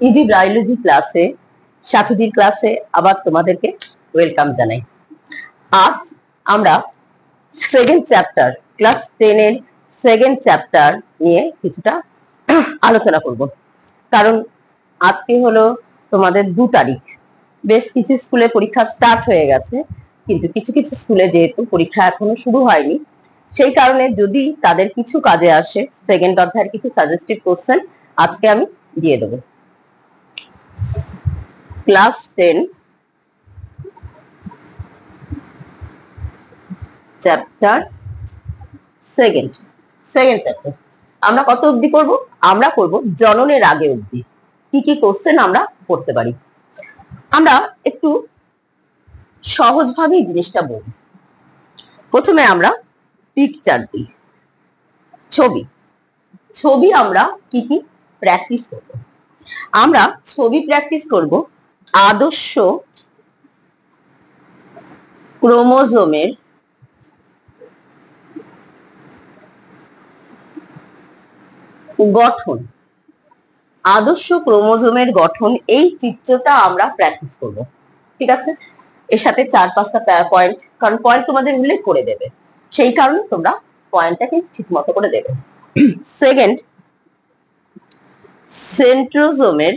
Easy biology ক্লাসে, সাথীদের ক্লাসে আবার তোমাদেরকে ওয়েলকাম জানাই। আজ আমরা সেকেন্ড চ্যাপ্টার, ক্লাস 10 এর সেকেন্ড চ্যাপ্টার নিয়ে কিছুটা আলোচনা করব। কারণ আজকে হলো তোমাদের 2 তারিখ। বেশ কিছু স্কুলে পরীক্ষা স্টার্ট হয়ে গেছে, কিন্তু কিছু কিছু স্কুলে যেহেতু পরীক্ষা এখনো শুরু হয়নি, সেই কারণে যদি তাদের কিছু কাজে আসে, সেকেন্ড অধ্যায়ের কিছু সাজেস্টিভ কোশ্চেন আজকে আমি দিয়ে দেবো। ক্লাস 10 চ্যাপ্টার সেকেন্ড চ্যাপ্টার আমরা কত অবধি করব? আমরা করব জননের আগে অবধি। কি কি কোশ্চেন আমরা করতে পারি, আমরা একটু সহজভাবে জিনিসটা বলি। প্রথমে আমরা পিকচার দিই, ছবি আমরা কি কি প্র্যাকটিস করব। আমরা ছবি প্র্যাকটিস করব আদর্শ ক্রোমোজোমের গঠন, আদর্শ ক্রোমোজোমের গঠন, এই চিত্রটা আমরা প্র্যাকটিস করব। ঠিক আছে, এর সাথে 4-5টা পয়েন্ট, কারণ পয়েন্ট তোমাদের উল্লেখ করে দেবে, সেই কারণে তোমরা পয়েন্টটাকে ঠিক মতো করে দেবে। সেকেন্ড, সেন্ট্রোজোমের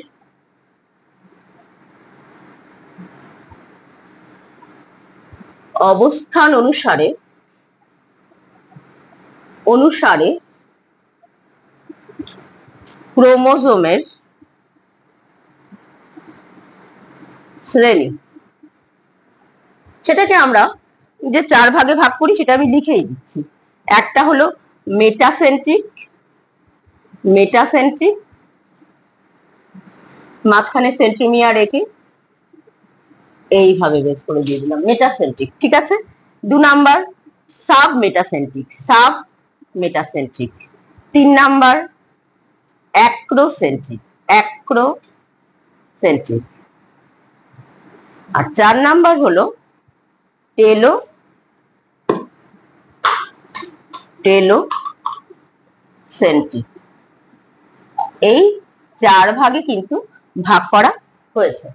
অবস্থান অনুসারে ক্রোমোজোমের শ্রেণী, সেটাকে আমরা যে 4 ভাগে ভাগ করি সেটা আমি লিখেই দিচ্ছি। একটা হলো মেটাসেন্ট্রিক, মাঝখানে সেন্ট্রোমিয়ার রেখে এইভাবে বেস করে দিয়ে দিলাম মেটাসেন্ট্রিক। ঠিক আছে, 2 number sub metacentric, 3 number acrocentric, আর 4 নাম্বার হলো টেলোসেন্ট্রিক। এই 4 ভাগে কিন্তু ভাগ করা হয়েছে।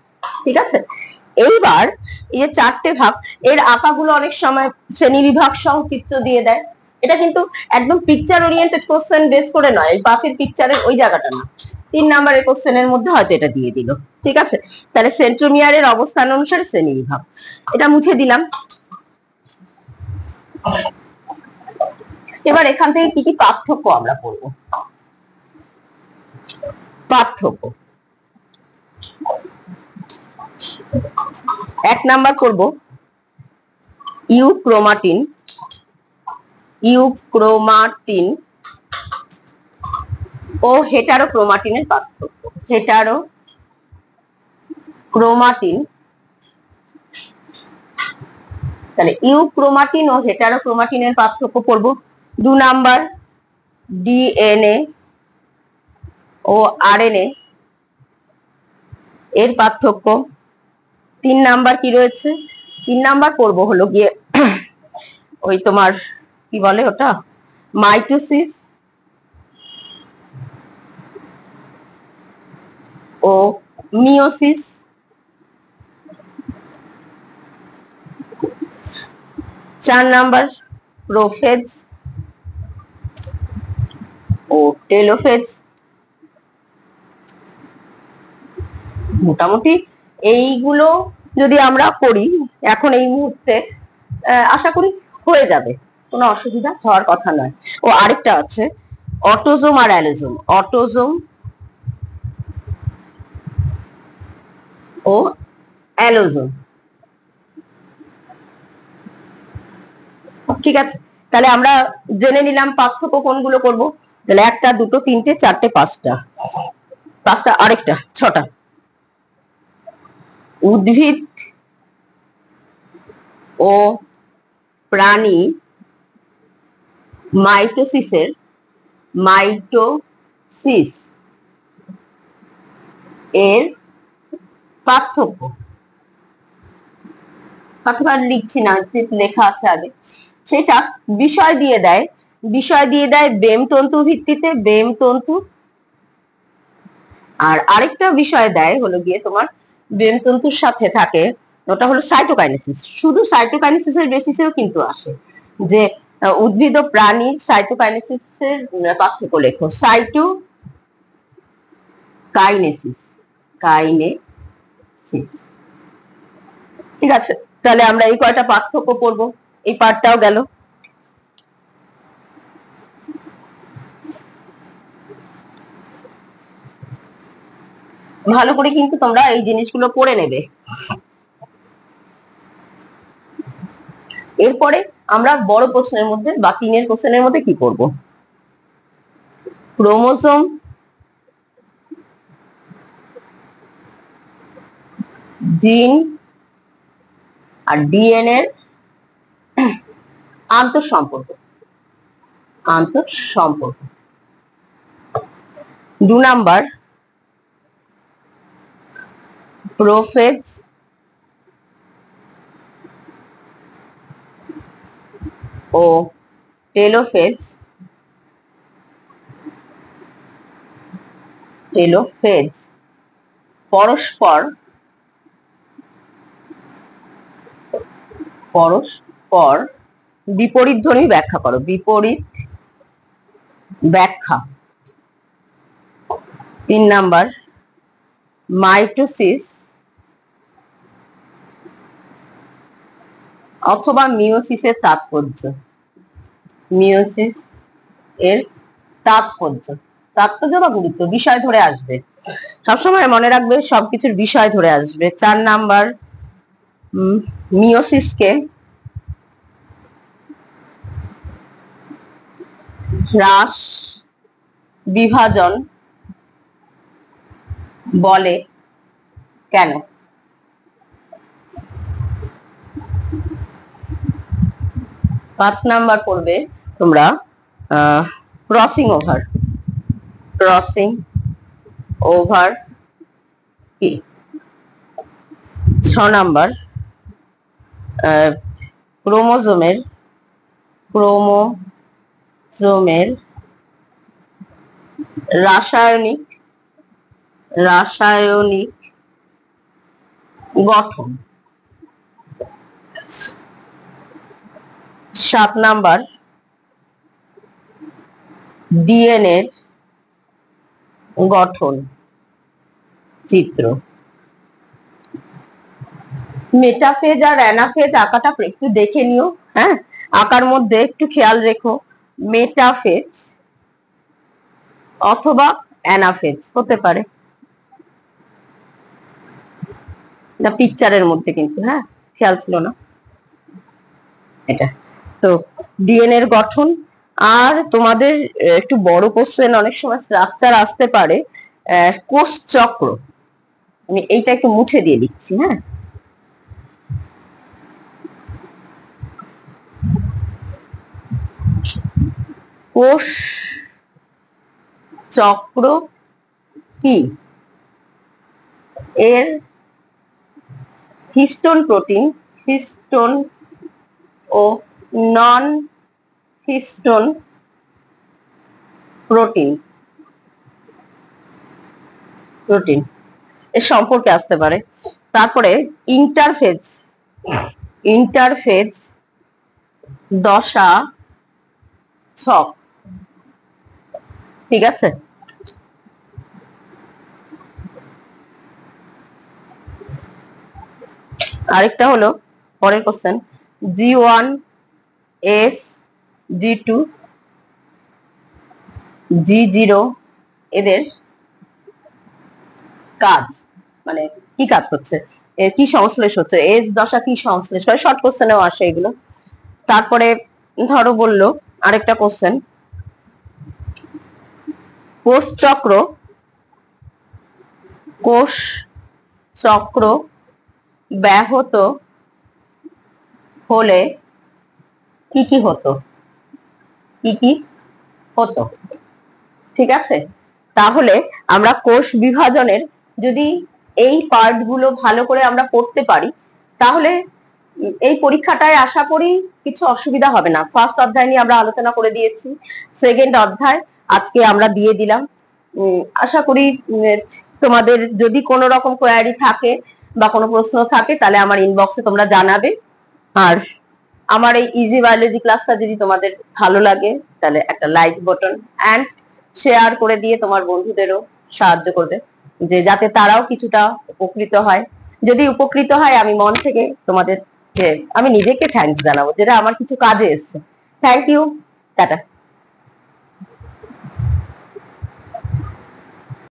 ঠিক আছে, এইবার এই যে 4টে ভাগ, এর আঁকাগুলো অনেক সময় শ্রেণী বিভাগ সহ চিত্র দিয়ে দেয়। এটা কিন্তু একদম পিকচার ওরিয়েন্টেড কোশ্চেন বেস করে নয়, বাসের পিকচারের ওই জায়গাটা না, 3 নাম্বারের কোশ্চেনের মধ্যে হয়তো এটা দিয়ে দিল। ঠিক আছে, তাহলে সেন্ট্রোমিয়ারের অবস্থান অনুসারে শ্রেণী বিভাগ, এটা মুছে দিলাম। এবার এখান থেকে কি কি পার্থক্য আমরা পড়বো। পার্থক্য 1 নাম্বার করব ইউক্রোমাটিন ও হেটারোক্রোমাটিনের পার্থক্য। হেটারোক্রোমাটিন, তাহলে ইউক্রোমাটিন ও হেটারোক্রোমাটিনের পার্থক্য পড়ব। 2 নাম্বার ডিএনএ ও আরএনএ এর পার্থক্য। 3 নাম্বার কি রয়েছে? 3 নাম্বার পড়ব হলো গিয়ে ওই তোমার কি বলে ওটা, মাইটোসিস ও মিওসিস। 4 নাম্বার প্রোফেজ ও টেলোফেজ। মোটামুটি এইগুলো যদি আমরা করি এখন এই মুহূর্তে, আশা করি হয়ে যাবে, কোনো অসুবিধা হওয়ার কথা নয়। ও আরেকটা আছে অটোজোম আর অ্যালোজোম, ঠিক আছে, তাহলে আমরা জেনে নিলাম পার্থক্য কোনগুলো করব। তাহলে 1টা 2টো 3টে 4টে 5টা, আরেকটা 6টা। উদ্ভিদ ও প্রাণী মাইটোসিস এর পার্থক্য লিখছি না, লেখা আছে আগে, সেটা বিষয় দিয়ে দেয় বেম তন্তু ভিত্তিতে, বেম তন্তু আর আরেকটা বিষয় দেয় হলো গিয়ে তোমার বেমতন্তুর সাথে থাকে, ওটা হলো সাইটোকাইনেসিস। শুধু সাইটোকাইনেসিসের বেসিসেও কিন্তু আসে যে উদ্ভিদ ও প্রাণীর সাইটোকাইনেসিসের পার্থক্য লেখো। সাইটোকাইনেসিস, কাইনেসিস, ঠিক আছে। তাহলে আমরা এই কয়টা পার্থক্য করব, এই পার্টটাও গেল। ভালো করে কিন্তু তোমরা এই জিনিসগুলো পড়ে নেবে। এরপরে আমরা বড় প্রশ্নের মধ্যে বা 3-এর কোশ্চেনের মধ্যে কি করব, ক্রোমোসোম, জিন আর ডিএনএ এর আন্তঃসম্পর্ক। 2 নাম্বার প্রোফেজ ও টেলোফেজ পরস্পর বিপরীত ধ্বনি ব্যাখ্যা করো। বিপরীত ব্যাখ্যা। 3 নাম্বার মাইটোসিস অথবা মিওসিসের তাৎপর্য। মিওসিস এর তাৎপর্য বা গুরুত্ব, বিষয় ধরে আসবে, সবসময় মনে রাখবে সবকিছুর বিষয় ধরে আসবে। 4 নাম্বার মিওসিসকে হ্রাস বিভাজন বলে কেন? 5 নাম্বার পড়বে তোমরা ক্রসিং ওভার কি? 6 নাম্বার ক্রোমোজোমের রাসায়নিক গঠন। 7 নাম্বার ডিএনএ এর গঠন চিত্র। মেটাফেজ আর অ্যানাফেজ আঁকাটা একটু দেখে নিও, হ্যাঁ, আঁকার মধ্যে একটু খেয়াল রেখো। মেটাফেজ অথবা অ্যানাফেজ হতে পারে, না পিকচারের মধ্যে কিন্তু, হ্যাঁ খেয়াল ছিল না এটা। তো ডিএনএ এর গঠন। আর তোমাদের একটু বড় কোশ্চেন অনেক সময় স্ট্রাকচার আসতে পারে, কোষ চক্র। আমি এইটা একটু মুছে দিয়ে দিচ্ছি, হ্যাঁ। কোষ চক্র কি? এর হিস্টোন ও নন হিস্টোন প্রোটিন এর সম্পর্কে আসতে পারে। তারপরে ইন্টারফেজ দশা ছক, ঠিক আছে। আরেকটা হলো পরের question, G1 S G2 G0 এদের কাজ, মানে কি কাজ করছে, কি সংশ্লেষ হচ্ছে, এস দশা কি সংশ্লেষ হয়, শর্ট কোশ্চেনেও আসে এগুলো। তারপরে ধরো বললো আরেকটা কোশ্চেন, কোষ চক্র ব্যাহত হলে কি হতো, ঠিক আছে। তাহলে আমরা কোষ বিভাজনের যদি এই পার্ট গুলো ভালো করে আমরা পড়তে পারি, তাহলে এই পরীক্ষাটায় আশা করি কিছু অসুবিধা হবে না। ফার্স্ট অধ্যায় নিয়ে আমরা আলোচনা করে দিয়েছি, সেকেন্ড অধ্যায় আজকে আমরা দিয়ে দিলাম। আশা করি তোমাদের যদি কোনো রকম কোয়ারি থাকে বা কোনো প্রশ্ন থাকে তাহলে আমার ইনবক্সে তোমরা জানাবে। আর আমার এই ইজি বায়োলজি ক্লাসটা যদি তোমাদের ভালো লাগে তাহলে একটা লাইক বাটন এন্ড শেয়ার করে দিয়ে তোমার বন্ধুদেরও সাহায্য করবে, যে যাতে তারাও কিছুটা উপকৃত হয়। যদি উপকৃত হয় আমি মন থেকে তোমাদের আমি নিজেকে থ্যাঙ্কস জানাবো, যেটা আমার কিছু কাজে এসছে। Thank you, tata.